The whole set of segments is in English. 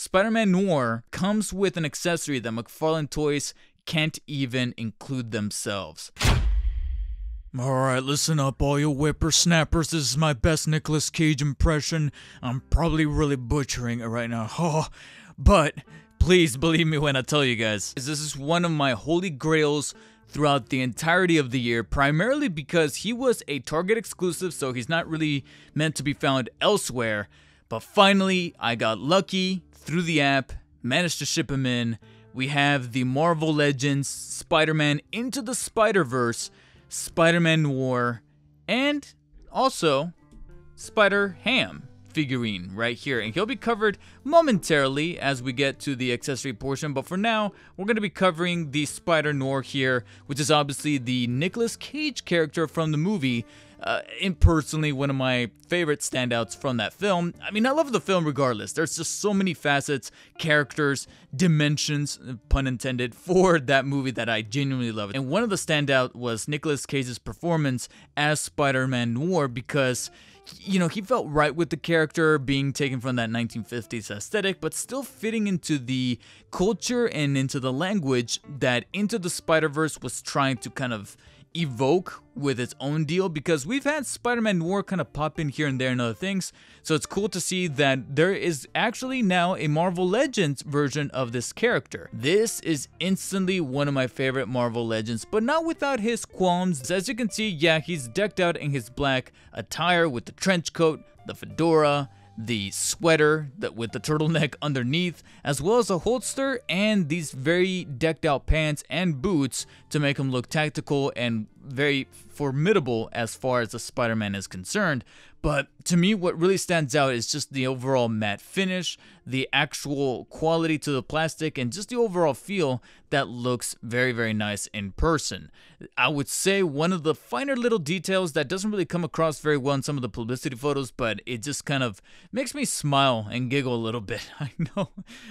Spider-Man Noir comes with an accessory that McFarlane Toys can't even include themselves. Alright, listen up all you whippersnappers, this is my best Nicolas Cage impression. I'm probably really butchering it right now, but please believe me when I tell you guys, this is one of my holy grails throughout the entirety of the year, primarily because he was a Target exclusive, so he's not really meant to be found elsewhere. But finally, I got lucky through the app, managed to ship him in. We have the Marvel Legends Spider-Man Into the Spider-Verse Spider-Man Noir, and also Spider-Ham figurine right here, and he'll be covered momentarily as we get to the accessory portion, but for now we're going to be covering the Spider-Noir here, which is obviously the Nicolas Cage character from the movie, and personally one of my favorite standouts from that film. I mean, I love the film regardless. There's just so many facets, characters, dimensions, pun intended, for that movie that I genuinely love. And one of the standout was Nicolas Cage's performance as Spider-Man Noir, because you know, he felt right with the character, being taken from that 1950s aesthetic, but still fitting into the culture and into the language that Into the Spider-Verse was trying to kind of evoke with its own deal, because we've had Spider-Man Noir kind of pop in here and there and other things, so it's cool to see that there is actually now a Marvel Legends version of this character. This is instantly one of my favorite Marvel Legends, but not without his qualms. As you can see, yeah, he's decked out in his black attire with the trench coat, the fedora, the sweater with the turtleneck underneath, as well as a holster and these very decked out pants and boots to make him look tactical and very formidable as far as the Spider-Man is concerned. But to me, what really stands out is just the overall matte finish, the actual quality to the plastic, and just the overall feel that looks very, very nice in person. I would say one of the finer little details that doesn't really come across very well in some of the publicity photos, but it just kind of makes me smile and giggle a little bit. I know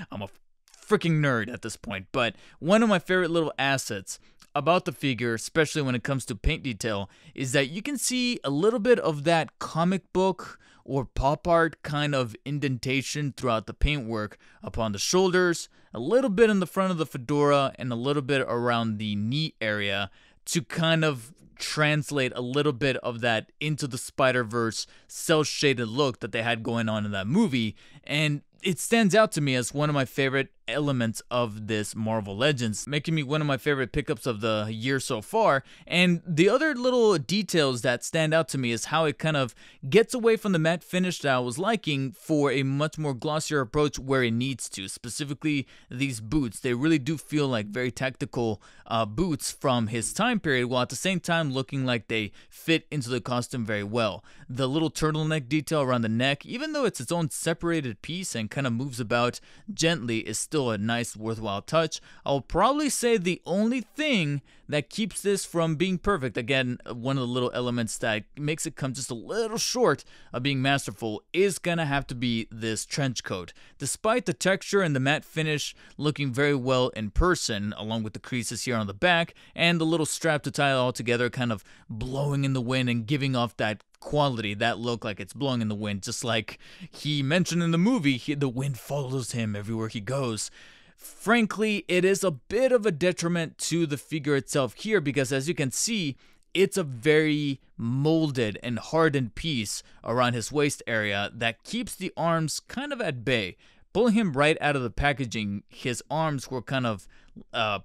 I'm a freaking nerd at this point, but one of my favorite little assets about the figure, especially when it comes to paint detail, is that you can see a little bit of that comic book or pop art kind of indentation throughout the paintwork upon the shoulders, a little bit in the front of the fedora, and a little bit around the knee area to kind of translate a little bit of that Into the Spider-Verse cel-shaded look that they had going on in that movie, and it stands out to me as one of my favorite elements of this Marvel Legends, making me one of my favorite pickups of the year so far. And the other little details that stand out to me is how it kind of gets away from the matte finish that I was liking for a much more glossier approach where it needs to. Specifically, these boots, they really do feel like very tactical boots from his time period, while at the same time looking like they fit into the costume very well. The little turtleneck detail around the neck, even though it's its own separated piece and kind of moves about gently, is still a nice, worthwhile touch. I'll probably say the only thing that keeps this from being perfect, again, one of the little elements that makes it come just a little short of being masterful, is gonna have to be this trench coat. Despite the texture and the matte finish looking very well in person, along with the creases here on the back and the little strap to tie it all together kind of blowing in the wind and giving off that quality, that look like it's blowing in the wind, just like he mentioned in the movie, the wind follows him everywhere he goes. Frankly, it is a bit of a detriment to the figure itself here, because as you can see, it's a very molded and hardened piece around his waist area that keeps the arms kind of at bay. Pulling him right out of the packaging, his arms were kind of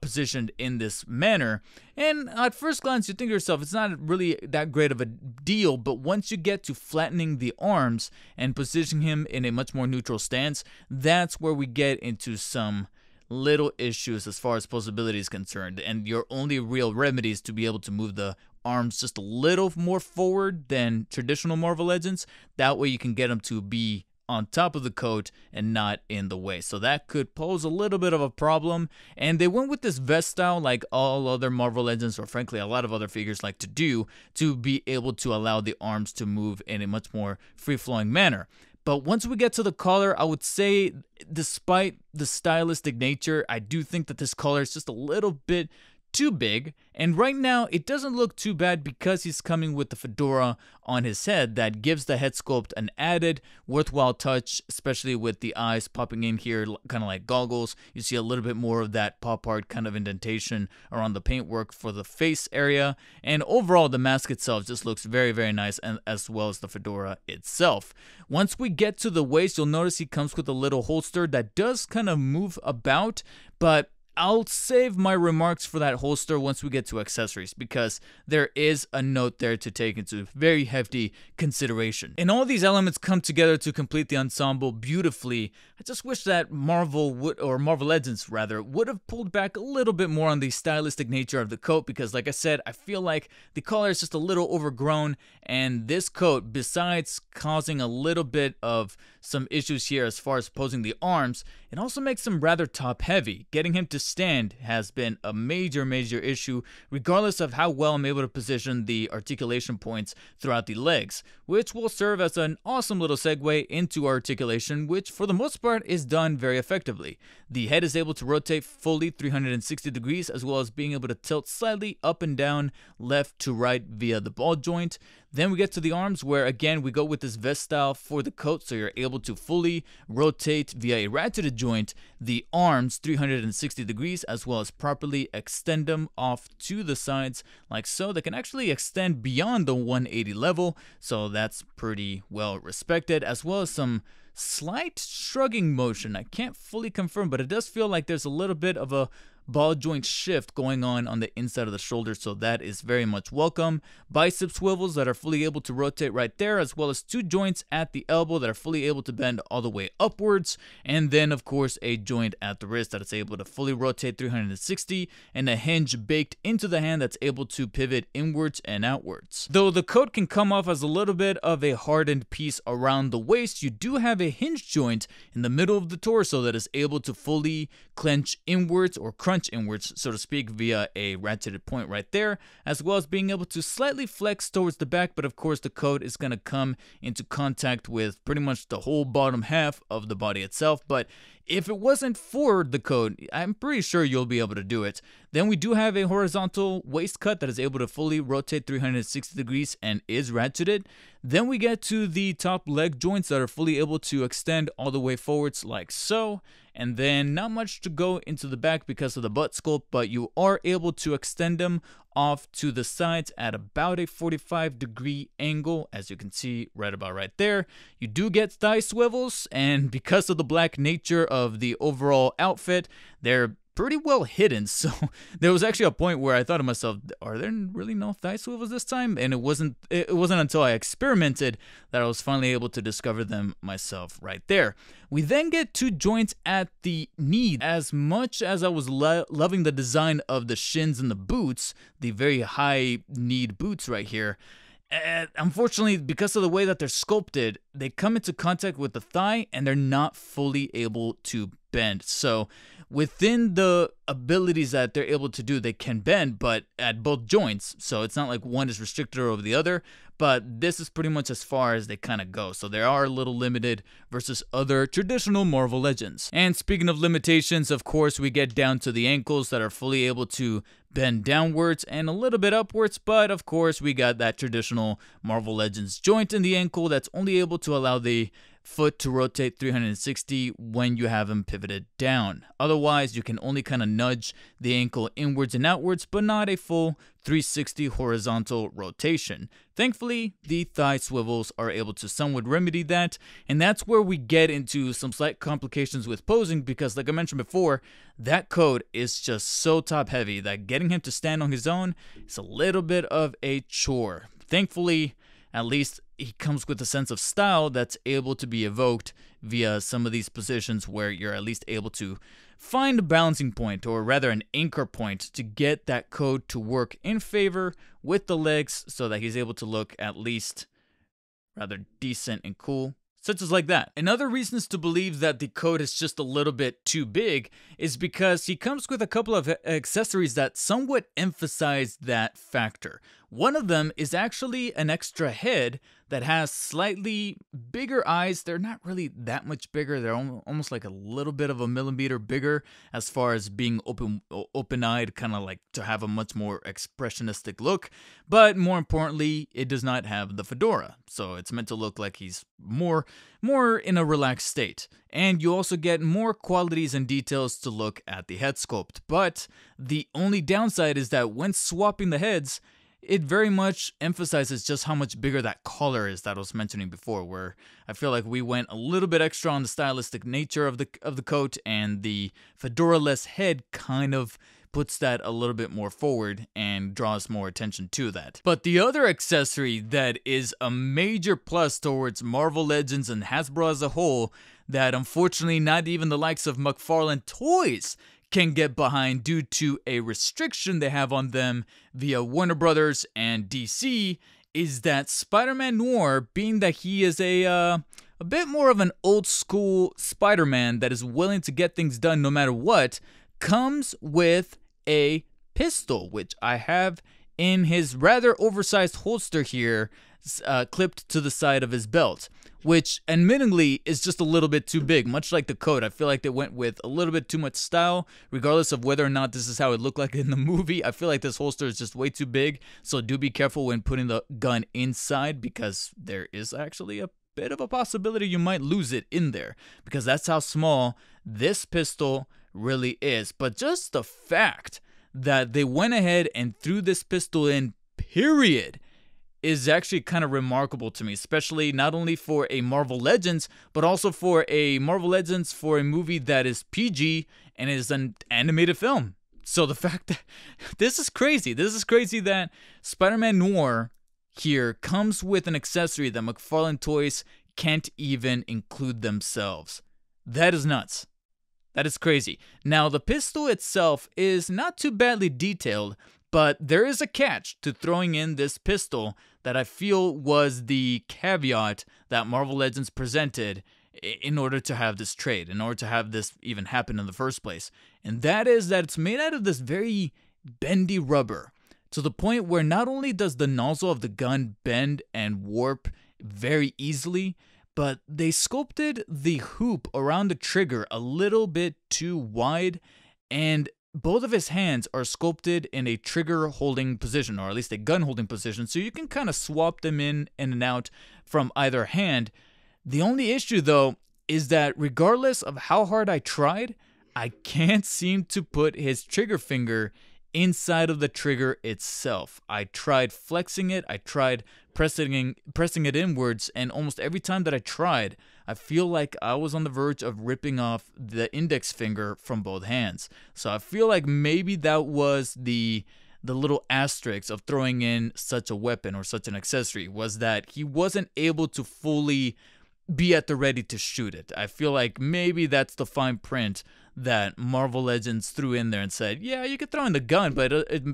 positioned in this manner, and at first glance you think to yourself it's not really that great of a deal, but once you get to flattening the arms and positioning him in a much more neutral stance, that's where we get into some little issues as far as posability is concerned, and your only real remedy is to be able to move the arms just a little more forward than traditional Marvel Legends. That way you can get them to be on top of the coat and not in the way. So that could pose a little bit of a problem, and they went with this vest style like all other Marvel Legends, or frankly a lot of other figures like to do, to be able to allow the arms to move in a much more free-flowing manner. But once we get to the collar, I would say, despite the stylistic nature, I do think that this collar is just a little bit too big, and right now it doesn't look too bad because he's coming with the fedora on his head that gives the head sculpt an added worthwhile touch, especially with the eyes popping in here kind of like goggles. You see a little bit more of that pop art kind of indentation around the paintwork for the face area, and overall the mask itself just looks very, very nice, and as well as the fedora itself. Once we get to the waist, you'll notice he comes with a little holster that does kind of move about, but I'll save my remarks for that holster once we get to accessories, because there is a note there to take into very hefty consideration. And all these elements come together to complete the ensemble beautifully. I just wish that Marvel Legends would have pulled back a little bit more on the stylistic nature of the coat, because like I said, I feel like the collar is just a little overgrown, and this coat, besides causing a little bit of some issues here as far as posing the arms, it also makes him rather top heavy. Getting him to stand has been a major issue, regardless of how well I'm able to position the articulation points throughout the legs, which will serve as an awesome little segue into articulation, which for the most part is done very effectively. The head is able to rotate fully 360 degrees, as well as being able to tilt slightly up and down, left to right via the ball joint. Then we get to the arms, where again we go with this vest style for the coat, so you're able to fully rotate via a ratcheted joint the arms 360 degrees, as well as properly extend them off to the sides like so. They can actually extend beyond the 180 level, so that's pretty well respected, as well as some slight shrugging motion. I can't fully confirm, but it does feel like there's a little bit of a ball joint shift going on the inside of the shoulder, so that is very much welcome. Bicep swivels that are fully able to rotate right there, as well as two joints at the elbow that are fully able to bend all the way upwards, and then of course a joint at the wrist that is able to fully rotate 360, and a hinge baked into the hand that's able to pivot inwards and outwards. Though the coat can come off as a little bit of a hardened piece around the waist, you do have a hinge joint in the middle of the torso that is able to fully clench inwards or crunch inwards, so to speak, via a ratcheted point right there, as well as being able to slightly flex towards the back. But of course the coat is going to come into contact with pretty much the whole bottom half of the body itself, but if it wasn't for the coat, I'm pretty sure you'll be able to do it. Then we do have a horizontal waist cut that is able to fully rotate 360 degrees and is ratcheted. Then we get to the top leg joints that are fully able to extend all the way forwards like so. And then not much to go into the back because of the butt sculpt, but you are able to extend them off to the sides at about a 45-degree angle, as you can see right about right there. You do get thigh swivels, and because of the black nature of the overall outfit, they're pretty well hidden. So there was actually a point where I thought to myself, are there really no thigh swivels this time? And it wasn't until I experimented that I was finally able to discover them myself right there. We then get two joints at the knee. As much as I was loving the design of the shins and the boots, the very high-kneed boots right here, unfortunately, because of the way that they're sculpted, they come into contact with the thigh and they're not fully able to bend. So within the abilities that they're able to do, they can bend, but at both joints. So it's not like one is restricted over the other, but this is pretty much as far as they kind of go. So they are a little limited versus other traditional Marvel Legends. And speaking of limitations, of course, we get down to the ankles that are fully able to bend downwards and a little bit upwards, but of course we got that traditional Marvel Legends joint in the ankle that's only able to allow the foot to rotate 360 when you have them pivoted down. Otherwise, you can only kind of nudge the ankle inwards and outwards, but not a full 360 horizontal rotation. Thankfully, the thigh swivels are able to somewhat remedy that, and that's where we get into some slight complications with posing, because like I mentioned before, that coat is just so top heavy that getting him to stand on his own is a little bit of a chore. Thankfully, at least he comes with a sense of style that's able to be evoked via some of these positions where you're at least able to find a balancing point, or rather an anchor point, to get that coat to work in favor with the legs so that he's able to look at least rather decent and cool. Such as like that. Another reasons to believe that the coat is just a little bit too big is because he comes with a couple of accessories that somewhat emphasize that factor. One of them is actually an extra head that has slightly bigger eyes. They're not really that much bigger. They're almost like a little bit of a millimeter bigger as far as being open-eyed, kind of like to have a much more expressionistic look. But more importantly, it does not have the fedora, so it's meant to look like he's more in a relaxed state. And you also get more qualities and details to look at the head sculpt. But the only downside is that when swapping the heads, it very much emphasizes just how much bigger that collar is that I was mentioning before, where I feel like we went a little bit extra on the stylistic nature of the coat, and the fedora-less head kind of puts that a little bit more forward and draws more attention to that. But the other accessory that is a major plus towards Marvel Legends and Hasbro as a whole, that unfortunately not even the likes of McFarlane Toys can get behind due to a restriction they have on them via Warner Brothers and DC, is that Spider-Man Noir, being that he is a bit more of an old school Spider-Man that is willing to get things done no matter what, comes with a pistol, which I have in his rather oversized holster here, clipped to the side of his belt, which admittedly is just a little bit too big. Much like the coat, I feel like they went with a little bit too much style, regardless of whether or not this is how it looked like in the movie. I feel like this holster is just way too big, so do be careful when putting the gun inside, because there is actually a bit of a possibility you might lose it in there, because that's how small this pistol really is. But just the fact that they went ahead and threw this pistol in, period, is actually kind of remarkable to me, especially not only for a Marvel Legends, but also for a Marvel Legends for a movie that is PG and is an animated film. So the fact that this is crazy that Spider-Man Noir here comes with an accessory that McFarlane Toys can't even include themselves. That is nuts. That is crazy. Now, the pistol itself is not too badly detailed, but there is a catch to throwing in this pistol that I feel was the caveat that Marvel Legends presented in order to have this trade, in order to have this even happen in the first place. And that is that it's made out of this very bendy rubber, to the point where not only does the nozzle of the gun bend and warp very easily, but they sculpted the hoop around the trigger a little bit too wide, and both of his hands are sculpted in a trigger holding position, or at least a gun holding position, so you can kind of swap them in and out from either hand. The only issue though is that regardless of how hard I tried, I can't seem to put his trigger finger inside of the trigger itself. I tried flexing it, I tried pressing it inwards, and almost every time that I tried, I feel like I was on the verge of ripping off the index finger from both hands. So I feel like maybe that was the little asterisk of throwing in such a weapon or such an accessory, was that he wasn't able to fully be at the ready to shoot it. I feel like maybe that's the fine print that Marvel Legends threw in there and said, yeah, you could throw in the gun, but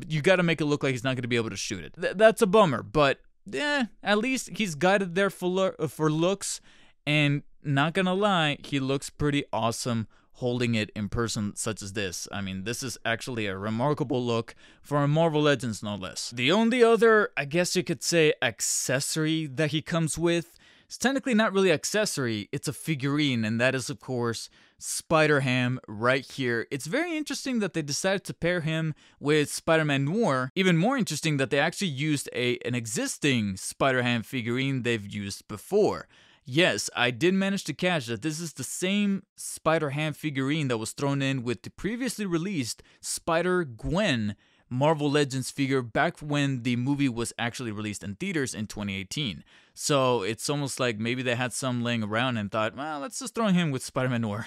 you got to make it look like he's not going to be able to shoot it. That's a bummer, but at least he's got it there for looks, and not gonna lie, he looks pretty awesome holding it in person such as this. I mean, this is actually a remarkable look for a Marvel Legends, no less. The only other, I guess you could say, accessory that he comes with, it's technically not really accessory, it's a figurine, and that is of course Spider-Ham right here. It's very interesting that they decided to pair him with Spider-Man Noir. Even more interesting that they actually used an existing Spider-Ham figurine they've used before. Yes, I did manage to catch that this is the same Spider-Ham figurine that was thrown in with the previously released Spider-Gwen Marvel Legends figure back when the movie was actually released in theaters in 2018. So it's almost like maybe they had some laying around and thought, well, let's just throw him with Spider-Man Noir.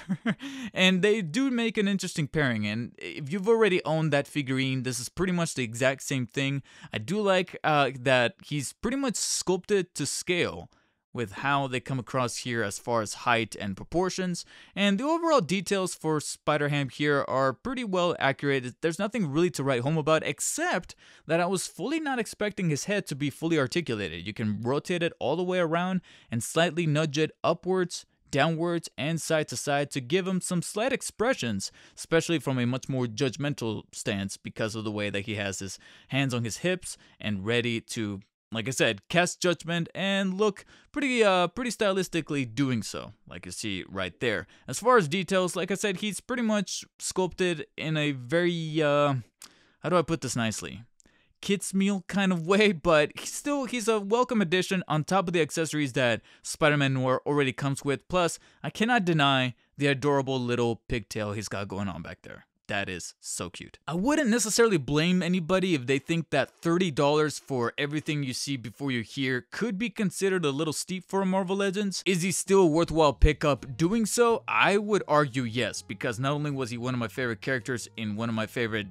And they do make an interesting pairing, and if you've already owned that figurine, this is pretty much the exact same thing. I do like that he's pretty much sculpted to scale with how they come across here as far as height and proportions, and the overall details for Spider-Ham here are pretty well accurate. There's nothing really to write home about, except that I was fully not expecting his head to be fully articulated. You can rotate it all the way around and slightly nudge it upwards downwards and side to side to give him some slight expressions, especially from a much more judgmental stance because of the way that he has his hands on his hips and ready to, like I said, cast judgment and look pretty stylistically doing so, like you see right there. As far as details, like I said, he's pretty much sculpted in a very, how do I put this nicely? Kids meal kind of way, but he's a welcome addition on top of the accessories that Spider-Man Noir already comes with. Plus, I cannot deny the adorable little pigtail he's got going on back there. That is so cute. I wouldn't necessarily blame anybody if they think that $30 for everything you see before you're here could be considered a little steep for a Marvel Legends. Is he still a worthwhile pickup doing so? I would argue yes, because not only was he one of my favorite characters in one of my favorite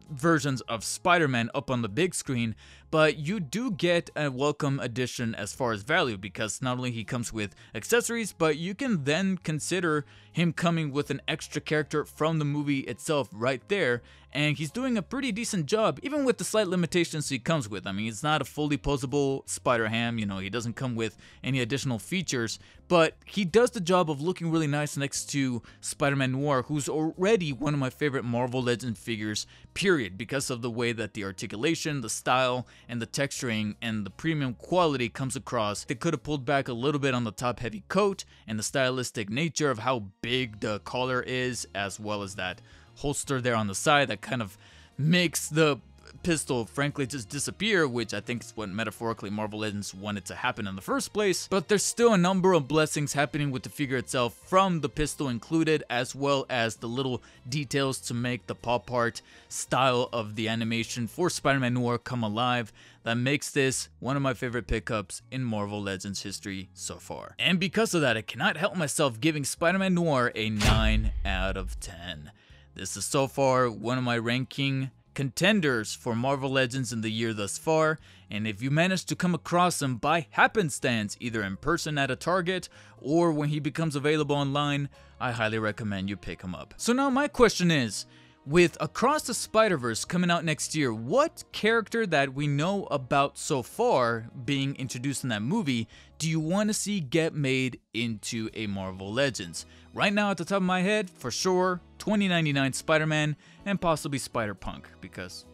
versions of Spider-Man up on the big screen, but you do get a welcome addition as far as value, because not only he comes with accessories, but you can then consider him coming with an extra character from the movie itself right there, and he's doing a pretty decent job, even with the slight limitations he comes with. I mean, it's not a fully posable Spider-Ham, you know, he doesn't come with any additional features, but he does the job of looking really nice next to Spider-Man Noir, who's already one of my favorite Marvel Legends figures, period, because of the way that the articulation, the style, and the texturing and the premium quality comes across. They could have pulled back a little bit on the top heavy coat and the stylistic nature of how big the collar is, as well as that holster there on the side that kind of makes the pistol frankly just disappear, which I think is what metaphorically Marvel Legends wanted to happen in the first place. But there's still a number of blessings happening with the figure itself, from the pistol included, as well as the little details to make the pop art style of the animation for Spider-Man Noir come alive, that makes this one of my favorite pickups in Marvel Legends history so far. And because of that, I cannot help myself giving Spider-Man Noir a 9 out of 10. This is so far one of my ranking contenders for Marvel Legends in the year thus far, and if you manage to come across him by happenstance, either in person at a Target or when he becomes available online, I highly recommend you pick him up. So now my question is, with Across the Spider-Verse coming out next year, what character that we know about so far being introduced in that movie do you want to see get made into a Marvel Legends? Right now at the top of my head, for sure, 2099 Spider-Man and possibly Spider-Punk, because,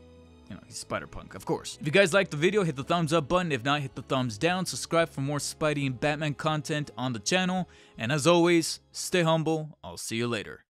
you know, he's Spider-Punk, of course. If you guys liked the video, hit the thumbs up button. If not, hit the thumbs down. Subscribe for more Spidey and Batman content on the channel. And as always, stay humble. I'll see you later.